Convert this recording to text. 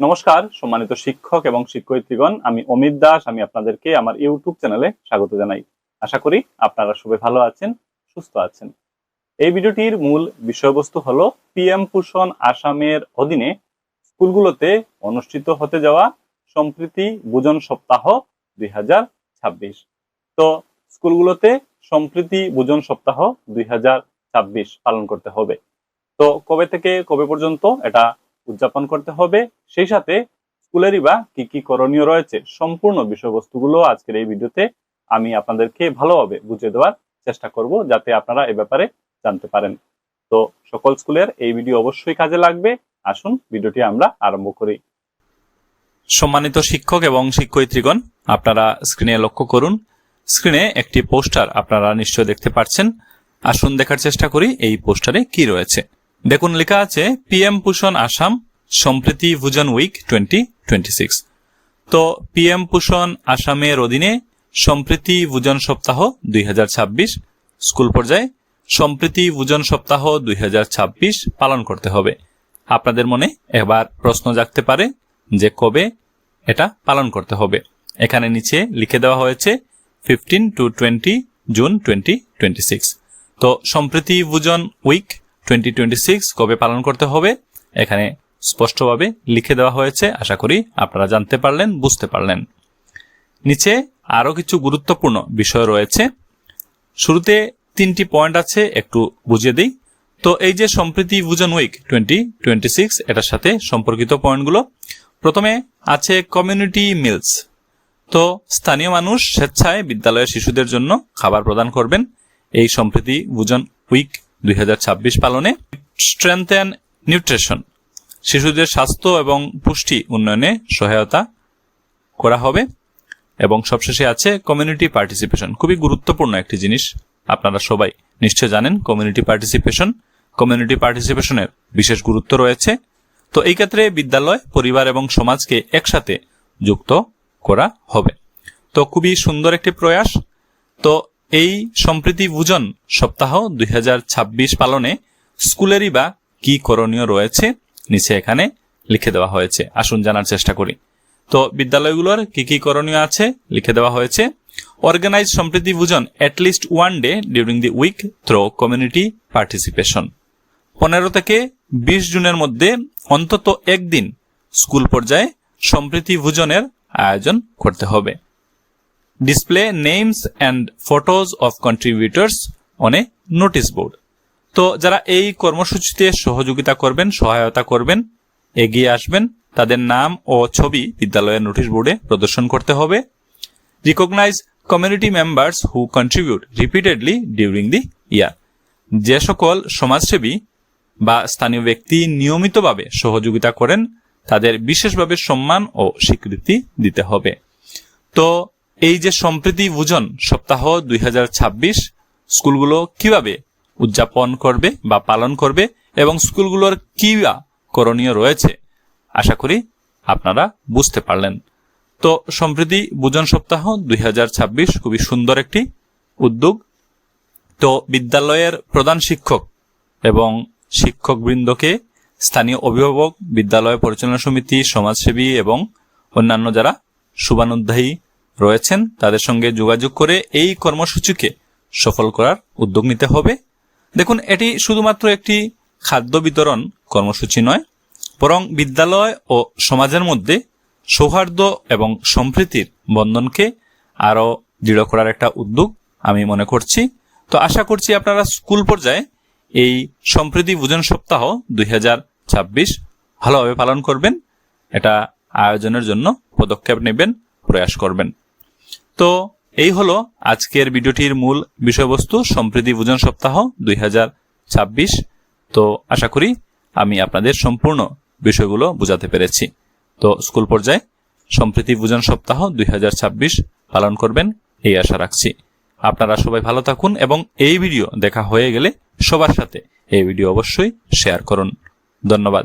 নমস্কার সম্মানিত শিক্ষক এবং শিক্ষয়িত্রীগণ, আমি অমিত দাস। আমি আপনাদেরকে আমার ইউটিউব চ্যানেলে স্বাগত জানাই। আশা করি আপনারা সবাই ভালো আছেন, সুস্থ আছেন। এই ভিডিওটির মূল বিষয়বস্তু হলো পিএম পোষণ আসামের অধীনে স্কুলগুলোতে অনুষ্ঠিত হতে যাওয়া সম্প্রীতি ভোজন সপ্তাহ 2026। তো স্কুলগুলোতে সম্প্রীতি ভোজন সপ্তাহ 2026 পালন করতে হবে। তো কবে থেকে কবে পর্যন্ত এটা উদযাপন করতে হবে, সেই সাথে স্কুলেরই বা কি কি করণীয় রয়েছে, সম্পূর্ণ বিষয়বস্তুগুলো আজকের এই ভিডিওতে আমি আপনাদেরকে ভালোভাবে বুঝিয়ে দেওয়ার চেষ্টা করব, যাতে আপনারা এ ব্যাপারে জানতে পারেন। তো সকল স্কুলের এই ভিডিও অবশ্যই কাজে লাগবে। আসুন ভিডিওটি আমরা আরম্ভ করি। সম্মানিত শিক্ষক এবং শিক্ষয়িত্রীগণ, আপনারা স্ক্রিনে লক্ষ্য করুন। স্ক্রিনে একটি পোস্টার আপনারা নিশ্চয় দেখতে পাচ্ছেন। আসুন দেখার চেষ্টা করি এই পোস্টারে কি রয়েছে। দেখুন, লেখা আছে পিএম পোষণ আসাম সম্প্রীতি ভোজন উইক 2026। তো পিএম পোষণ আসামের অধীনে সম্প্রীতি ভোজন সপ্তাহ 2026 স্কুল পর্যায়ে সম্প্রীতি ভোজন সপ্তাহ 2026 পালন করতে হবে। আপনাদের মনে এবার প্রশ্ন জাগতে পারে যে কবে এটা পালন করতে হবে। এখানে নিচে লিখে দেওয়া হয়েছে 15 to 20 জুন 2026। তো সম্প্রীতি ভোজন উইক 2026 কবে পালন করতে হবে এখানে স্পষ্টভাবে লিখে দেওয়া হয়েছে। আশা করি আপনারা জানতে পারলেন, বুঝতে পারলেন। নিচে আরো কিছু গুরুত্বপূর্ণ বিষয় রয়েছে। শুরুতে 3টি পয়েন্ট আছে, একটু বুঝিয়ে দিই। তো এই যে সম্প্রীতি ভোজন উইক 2026 এটার সাথে সম্পর্কিত পয়েন্টগুলো, প্রথমে আছে কমিউনিটি মিলস। তো স্থানীয় মানুষ স্বেচ্ছায় বিদ্যালয়ের শিশুদের জন্য খাবার প্রদান করবেন এই সম্প্রীতি ভোজন উইক 2026 পালনে। স্ট্রেংথেন নিউট্রিশন, শিশুদের স্বাস্থ্য এবং পুষ্টি উন্নয়নে সহায়তা করা হবে। এবং সবশেষে আছে কমিউনিটি পার্টিসিপেশন, খুবই গুরুত্বপূর্ণ একটি জিনিস। আপনারা সবাই নিশ্চয় জানেন কমিউনিটি পার্টিসিপেশনের বিশেষ গুরুত্ব রয়েছে। তো এই ক্ষেত্রে বিদ্যালয়, পরিবার এবং সমাজকে একসাথে যুক্ত করা হবে। তো খুবই সুন্দর একটি প্রয়াস। তো এই সম্প্রীতি ভোজন সপ্তাহ 2026 পালনে স্কুলেরই বা কি করণীয় রয়েছে নিচে এখানে লিখে দেওয়া হয়েছে। আসুন জানার চেষ্টা করি। তো বিদ্যালয়গুলোর কি কি করণীয় আছে লিখে দেওয়া হয়েছে। অর্গানাইজ সম্প্রীতি ভোজন at least 1 day during the week through community participation. 15 থেকে 20 জুনের মধ্যে অন্তত একদিন স্কুল পর্যায়ে সম্প্রীতি ভোজনের আয়োজন করতে হবে। Display names and photos of কন্ট্রিবিউটর্স on a notice board. তো যারা এই কর্মসূচিতে সহযোগিতা করবেন, সহায়তা করবেন, এগিয়ে আসবেন, তাদের নাম ও ছবি বিদ্যালয়ের নোটিশ বোর্ডে প্রদর্শন করতে হবে। Recognise community members who contribute repeatedly during the year. যে সকল সমাজসেবী বা স্থানীয় ব্যক্তি নিয়মিতভাবে সহযোগিতা করেন তাদের বিশেষভাবে সম্মান ও স্বীকৃতি দিতে হবে। তো এই যে সম্প্রীতি ভোজন সপ্তাহ 2026 স্কুলগুলো কিভাবে উদযাপন করবে বা পালন করবে এবং স্কুলগুলোর কি করণীয় রয়েছে, আশা করি আপনারা বুঝতে পারলেন। তো সম্প্রীতি ভোজন সপ্তাহ 2026 খুবই সুন্দর একটি উদ্যোগ। তো বিদ্যালয়ের প্রধান শিক্ষক এবং শিক্ষকবৃন্দকে, স্থানীয় অভিভাবক, বিদ্যালয় পরিচালনা সমিতি, সমাজসেবী এবং অন্যান্য যারা শুভানুধ্যায়ী রয়েছেন তাদের সঙ্গে যোগাযোগ করে এই কর্মসূচিকে সফল করার উদ্যোগ নিতে হবে। দেখুন, এটি শুধুমাত্র একটি খাদ্য বিতরণ কর্মসূচি নয়, বরং বিদ্যালয় ও সমাজের মধ্যে সৌহার্দ্য এবং সম্প্রীতির বন্ধনকে আরো দৃঢ় করার একটা উদ্যোগ আমি মনে করছি। তো আশা করছি আপনারা স্কুল পর্যায়ে এই সম্প্রীতি ভোজন সপ্তাহ 2026 ভালোভাবে পালন করবেন, এটা আয়োজনের জন্য পদক্ষেপ নেবেন, প্রয়াস করবেন। তো এই হলো আজকের ভিডিওটির মূল বিষয়বস্তু, সম্প্রীতি ভোজন সপ্তাহ 2026। তো আশা করি আমি আপনাদের সম্পূর্ণ বিষয়গুলো বোঝাতে পেরেছি। তো স্কুল পর্যায়ে সম্প্রীতি ভোজন সপ্তাহ 2026 পালন করবেন এই আশা রাখছি। আপনারা সবাই ভালো থাকুন এবং এই ভিডিও দেখা হয়ে গেলে সবার সাথে এই ভিডিও অবশ্যই শেয়ার করুন। ধন্যবাদ।